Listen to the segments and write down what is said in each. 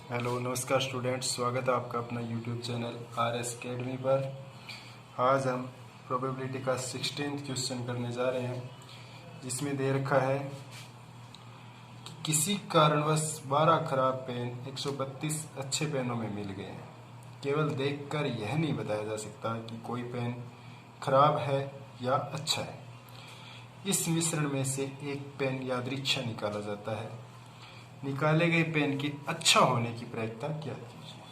Hello नमस्कार students, स्वागत है आपका अपना यूट्यूब चैनल RS अकेडमी पर। आज हम प्रोबेबिलिटी का 16th क्वेश्चन करने जा रहे हैं, जिसमें दे रखा है कि किसी कारणवश 12 खराब पेन 132 अच्छे पेनों में मिल गए हैं। केवल देखकर यह नहीं बताया जा सकता कि कोई पेन खराब है या अच्छा है। इस मिश्रण में से एक पेन यादृच्छा निकाला जाता है। निकाले गए पेन की अच्छा होने की प्रायिकता क्या कीजिए।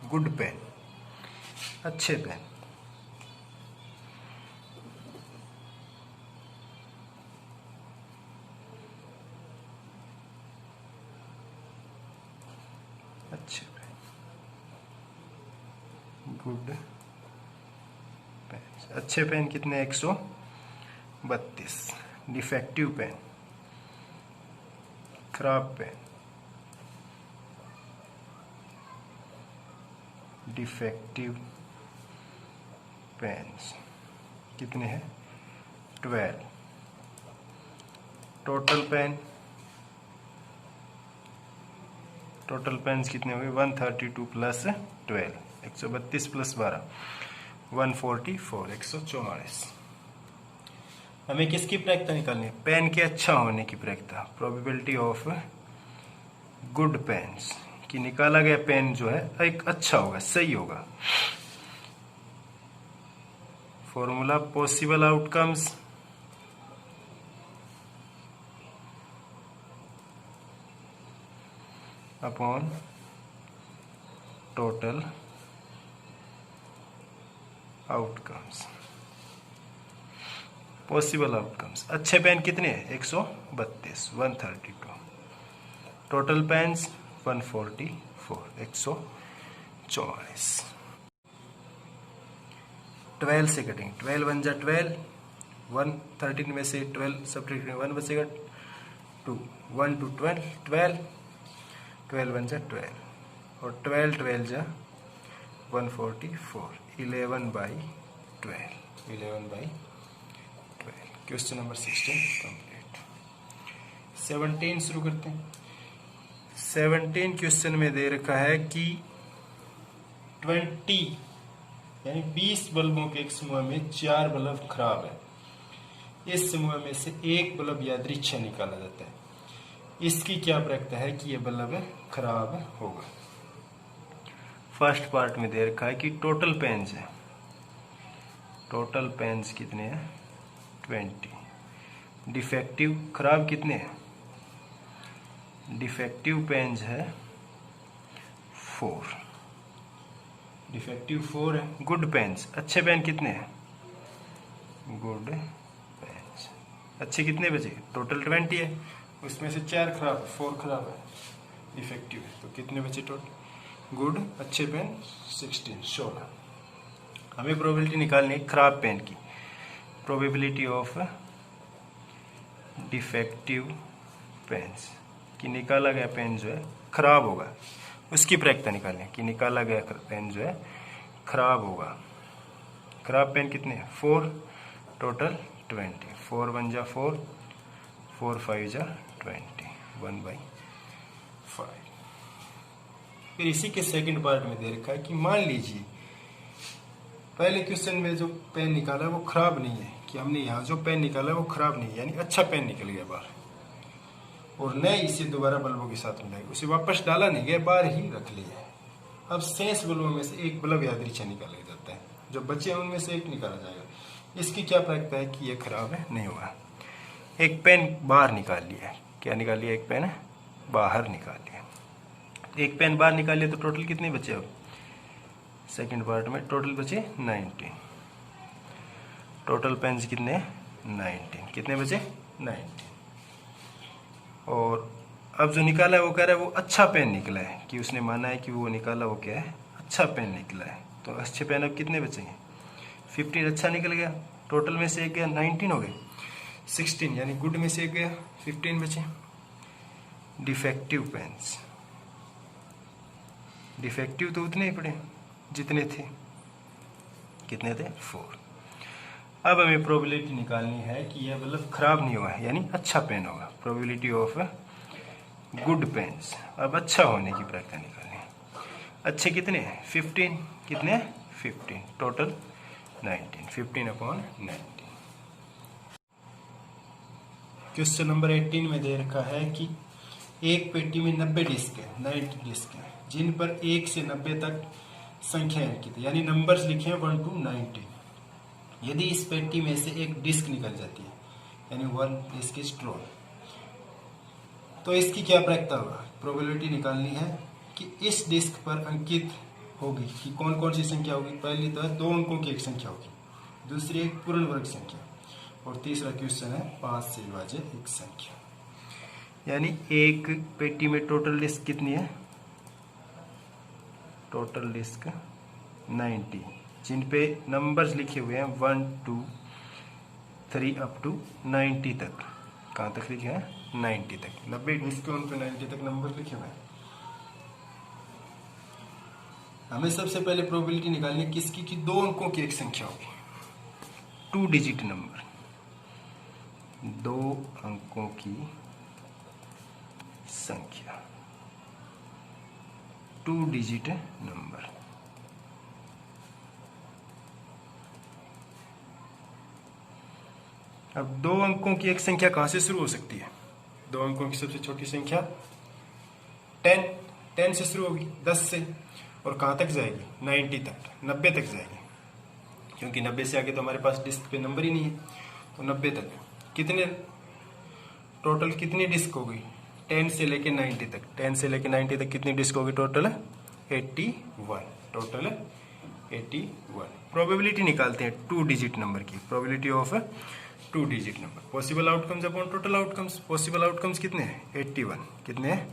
गुड पेन, अच्छे पेन। अच्छे पेन, गुड पेन। अच्छे पेन कितने? 132। डिफेक्टिव पेन, खराब पेन। डिफेक्टिव पेन्स कितने हैं? 12। टोटल पेन, टोटल पेन्स कितने हो गए? 132 प्लस 12, 132 प्लस 12 144, 144। हमें किसकी प्रायिकता निकालनी है? पेन के अच्छा होने की प्रायिकता, प्रोबेबिलिटी ऑफ गुड पेन्स, कि निकाला गया पेन जो है एक अच्छा होगा, सही होगा। Formula possible outcomes upon total outcomes. Possible outcomes, अच्छे पेन कितने हैं? 132, 132। Total pens 144, 144। 12 से कटेंगे, 12 वन जा 12, 113 में से 12 सब्ट्रैक्ट 1 बचेगा 2, 1 to 12, 12, 12 वन जा 12, और 12 12 जा 144, 11/12, 11/12। Question number 16 complete. 17 शुरू करते हैं। 17 क्वेश्चन में दे रखा है कि 20 यानी 20 बल्बों के एक समूह में 4 बल्ब खराब है। इस समूह में से एक बल्ब यादृच्छा निकाला जाता है। इसकी क्या प्रायिकता है कि यह बल्ब खराब होगा? फर्स्ट पार्ट में दे रखा है कि टोटल पेन्स है। टोटल पेन्स कितने हैं? 20। डिफेक्टिव खराब कितने हैं? डिफेक्टिव पेन्स है 4। डिफेक्टिव 4 है। गुड पेन्स, अच्छे पेन कितने हैं? गुड पेन्स अच्छे कितने बचे? टोटल 20 है, उसमें से 4 खराब है, 4 खराब है, डिफेक्टिव है, तो कितने बचे टोटल? गुड अच्छे पेन 16। हमें प्रोबेबिलिटी निकालनी है खराब पेन की। प्रोबेबिलिटी ऑफ डिफेक्टिव पेन्स, कि निकाला गया पेन जो है खराब होगा, उसकी प्रायिकता निकालनी है कि निकाला गया पेन जो है खराब होगा। खराब पेन कितने? 4, टोटल 20, 4 1 जा 4, 4 5 जा 20, 1/5। फिर इसी के सेकंड पार्ट में दे रखा है कि मान लीजिए पहले क्वेश्चन में जो पेन निकाला वो खराब नहीं है, कि हमने यहाँ जो पेन निकाला वो खराब नहीं है, यानी अच्छा पेन निकल गया बाहर, और न इसे दोबारा बल्बों के साथ मिलाया, उसे वापस डाला नहीं गया, बाहर ही रख लिया है। अब शेष बल्बों में से एक बल्ब यादृच्छा निकाला जाता है, जो बचे हैं उनमें से एक निकाला जाएगा। इसकी क्या प्रायिकता है कि यह खराब है, नहीं होगा। एक पेन बाहर निकाल लिया है। क्या निकाल लिया? एक पेन बाहर निकाल लिया। एक पेन बाहर निकाल लिया तो टोटल कितने बचे? अब सेकंड पार्ट में टोटल बचे 19। टोटल पेन्स कितने? 19। कितने बचे? 19। और अब जो निकाला है वो कह रहा है वो अच्छा पेन निकला है, कि उसने माना है कि वो निकाला वो क्या है? अच्छा पेन निकला है। तो अच्छे पेन अब कितने बचेंगे? 15 अच्छा निकल गया, टोटल में से एक गया 19 हो गए, 16 यानी गुड में से एक गया, 15 बचे। डिफेक्टिव पेन्स, डिफेक्टिव तो उतने ही पड़े जितने थे। कितने थे? 4। अब हमें प्रोबेबिलिटी निकालनी है कि यह बल्ब खराब नहीं होगा, यानी अच्छा पेन होगा। Probability of good pens. अब अच्छा होने की प्रायिकता निकालनी है। अच्छे कितने हैं? 15। कितने? 15। टोटल 19। 15/19। क्वेश्चन नंबर 18 में दे रखा है कि एक पेटी में 90 डिस्क है, 90 डिस्क है, जिन पर 1 से 90 तक संख्या अंकित है, यानी नंबर्स लिखे हैं 1 to 90। यदि इस पेटी में से एक डिस्क निकल जाती है, यानी 1 डिस्क इज ड्रॉन, तो इसकी क्या प्रायिकता होगा? प्रोबेबिलिटी निकालनी है कि इस डिस्क पर अंकित होगी कि कौन कौन सी संख्या होगी। पहली तो है 2 अंकों की एक संख्या होगी, दूसरी एक पूर्ण वर्ग संख्या, और तीसरा क्वेश्चन है 5 से विभाज्य एक संख्या। यानी एक पेटी में टोटल डिस्क कितनी है? टोटल डिस्क 90, जिन पे नंबर्स लिखे हुए हैं 1 2 3 अप टू 90 तक। कहाँ तक लिखे हैं? 90 तक। 90 डिस्क उन पे 90 तक नंबर लिखे हुए हैं। हमें सबसे पहले प्रोबेबिलिटी निकालनी है किसकी? कि 2 अंकों की एक संख्या होगी, 2 डिजिट नंबर, 2 अंकों की संख्या, 2 डिजिट नंबर। अब 2 अंकों की एक संख्या कहां से शुरू हो सकती है? 2 अंकों की सबसे छोटी संख्या 10 से शुरू होगी, 10 से, और कहां तक जाएगी? 90 तक, 90 तक जाएगी, क्योंकि 90 से आगे तो हमारे पास डिस्क पे नंबर ही नहीं है। तो 90 तक कितने टोटल कितनी डिस्क होगी? 10 से लेके 90 तक, 10 से लेके 90 तक कितनी डिस्क होगी टोटल? 81। टोटल 81। प्रोबेबिलिटी निकालते हैं 2 डिजिट नंबर की, probability of 2 digit number. Possible outcomes upon total outcomes. Possible outcomes कितने हैं? 81। कितने हैं?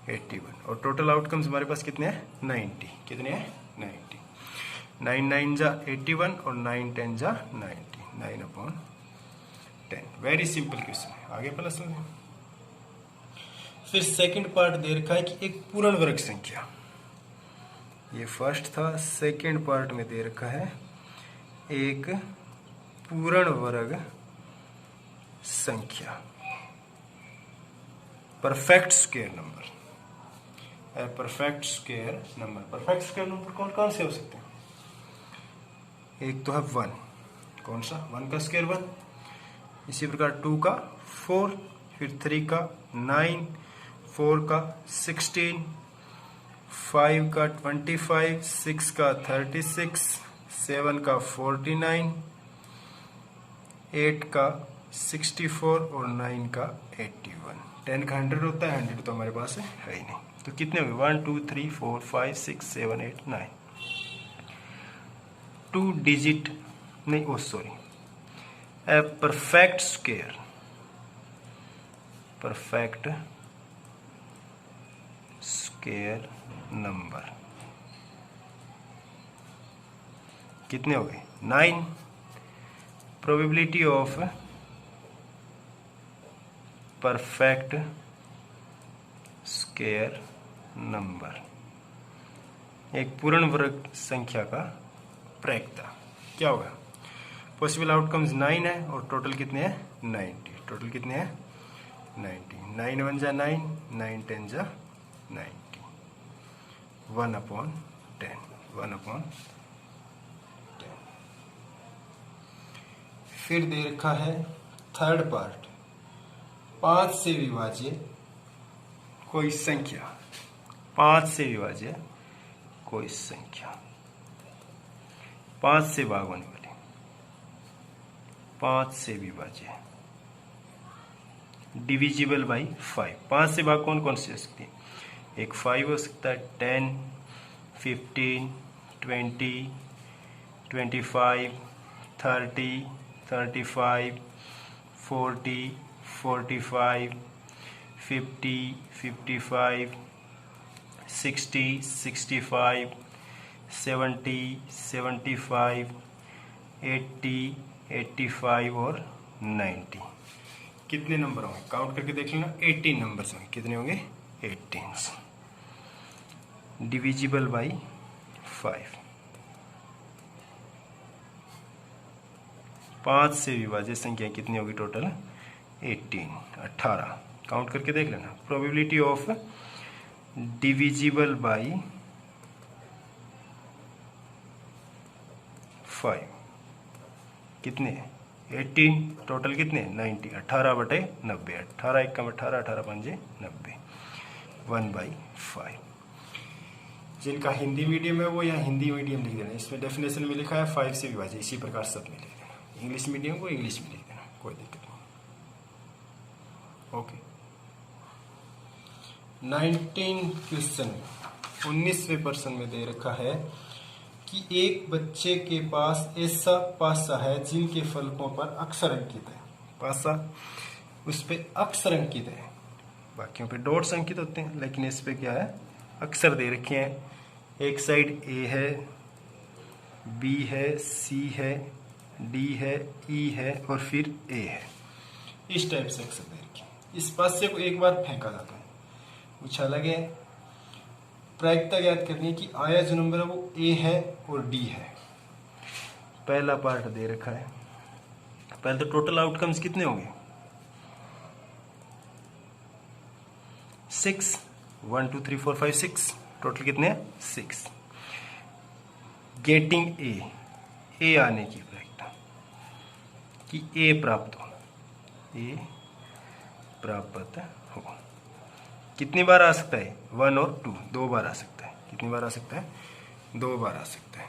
81। और टोटल आउटकम्स हमारे पास कितने हैं? 90। कितने हैं? 90। 9 9 जा 81 और 9 10 जा 90। 9/10। वेरी सिंपल क्वेश्चन है। आगे प्लस में फिर सेकंड पार्ट दे रखा है कि एक पूर्ण वर्ग संख्या, ये फर्स्ट था, सेकंड पार्ट में दे रखा है एक पूर्ण वर्ग संख्या, perfect square number. Perfect square number. Perfect square number कौन कौन से हो सकते हैं? एक तो है 1, कौन सा? 1 का स्क्वायर 1, इसी प्रकार 2 का 4, फिर 3 का 9, 4 का 16, 5 का 25, 6 का 36, 7 का 49, 8 का 64 और 9 का 81। 10 का 100 होता है, 100 तो हमारे पास है ही नहीं। तो कितने हुए? 1 2 3 4 5 6 7 8 9। 2 डिजिट नहीं, oh sorry, a perfect square, perfect square number कितने हो गए? 9। Probability of perfect square number, एक पूर्ण वर्ग संख्या का प्रायिकता क्या होगा? पॉसिबल आउटकम्स 9 है और टोटल कितने हैं? 90। टोटल कितने हैं? 90। 9 1 जा 9, 9 10 जा 90। 1/10। 1/10। फिर दे रखा है थर्ड पार्ट, 5 से विभाज्य कोई संख्या, 5 से विभाज्य कोई संख्या, 5 से भाग होने वाली, 5 से विभाज्य, डिविजिबल बाई 5। 5 से भाग कौन कौन सी हो सकती है? एक 5 हो सकता है, 10, 15, 20, 25, 30, 35, 40, 45, 50, 55, 60, 65, 70, 75, 80, 85 और 90। कितने नंबर होंगे? काउंट करके देख लेना। 18 नंबर्स होंगे। कितने होंगे? 18। Divisible by 5। 5 से विभाज्य संख्या कितनी होगी टोटल? 18। काउंट करके देख लेना। प्रोबेबिलिटी ऑफ डिविजिबल बाई 5 कितने? 18। टोटल कितने? 90। 18/90। 18 एकम 18, 18 पंजे 90। 1/5। जिनका हिंदी मीडियम है वो यहाँ हिंदी मीडियम लिख देना। इसमें डेफिनेशन में लिखा है 5 से विभाजित, इसी प्रकार सब में लिख देना। इंग्लिश मीडियम को इंग्लिश में लिख देना, कोई दिक्कत नहीं। ओके। 19 क्वेश्चन 19वें प्रश्न में दे रखा है कि एक बच्चे के पास ऐसा पासा है जिनके फलकों पर अक्षर अंकित है। पासा उस पे अक्षर अंकित है, बाकियों पे डॉट्स अंकित होते हैं, लेकिन इस पे क्या है? अक्षर दे रखे हैं। एक साइड ए है, बी है, सी है, डी है, ई है और फिर ए है। इस टाइप से अक्षर दे रखे हैं। इस पासे को एक बार फेंका जाता है, उछाला गया है। प्रायिकता ज्ञात करनी है कि आया जो नंबर है वो ए है और डी है। पहला पार्ट दे रखा है। पहले तो टोटल आउटकम्स कितने होंगे? 6। 1 2 3 4 5 6। टोटल कितने हैं? 6। गेटिंग ए आने की प्रायिकता कि ए प्राप्त हो। ए प्राप्त हो कितनी बार आ सकता है? 1 और 2, 2 बार आ सकता है। कितनी बार आ सकता है? 2 बार आ सकता है।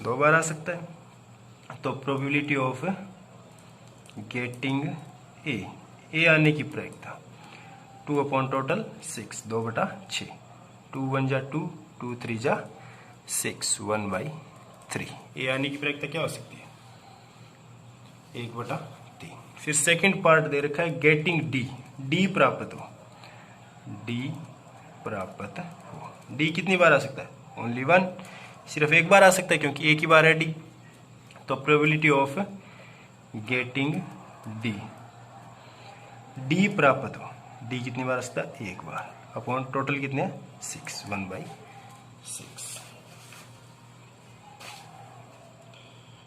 2 बार आ सकता है। तो प्रोबेबिलिटी ऑफ गेटिंग ए आने की प्रायिकता 2 अपॉन टोटल 6, 2/6। 2 1 जा 2, 2 3 जा 6, 1/3। ए आने की प्रायिकता क्या हो सकती है? 1/3। फिर सेकंड पार्ट दे रखा है गेटिंग डी प्राप्त हो। डी प्राप्त हो। डी कितनी बार आ सकता है? ओनली 1, सिर्फ एक बार आ सकता है क्योंकि एक ही बार है डी। तो प्रोबेबिलिटी ऑफ गेटिंग डी प्राप्त हो। डी कितनी बार आ सकता है? एक बार। अपॉन टोटल कितने? 6, 1/6।